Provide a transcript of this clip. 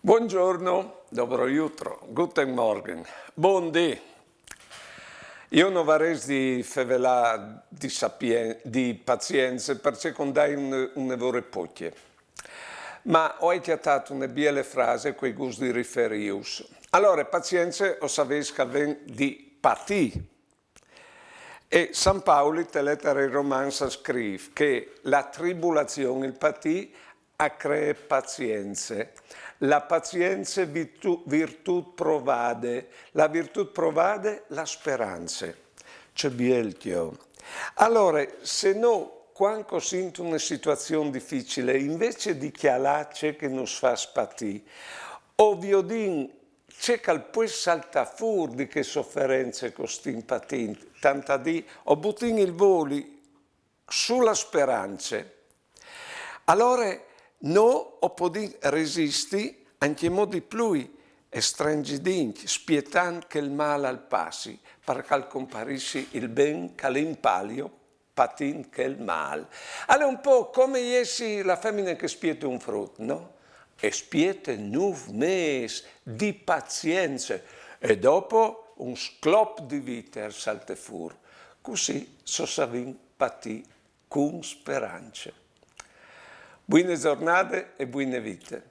Buongiorno, dobro jutro, guten Morgen, buondì. Io non vorrei favelare di pazienza perché condai un evore poche. Ma ho chiatato una bella frase quei gusti riferius. Allora, pazienza o sapessi che viene di patì. E San Paolo, te lettera in romanza, scrive che la tribolazione, il patì, crea pazienza. La pazienza virtù provade, la virtù provade la speranza. C'è bielchio. Allora, se no, quando sento una situazione difficile, invece di chialacce che non fa spatì, ovvio din c'è che poi salta fuori di che sofferenze costin patin, tanta di, o buttin il voli sulla speranza. Allora, no, o podi resisti anche modi più estrangidin, spietan che il male al passi, perché comparisci il ben che l'impalio patin che il mal. Allora un po' come essi la femmina che spiete un frutto, no? E spiete 9 mesi di pazienza e dopo un sclop di vita salta fuori. Così so savin patì con speranza. Buone giornate e buone vite.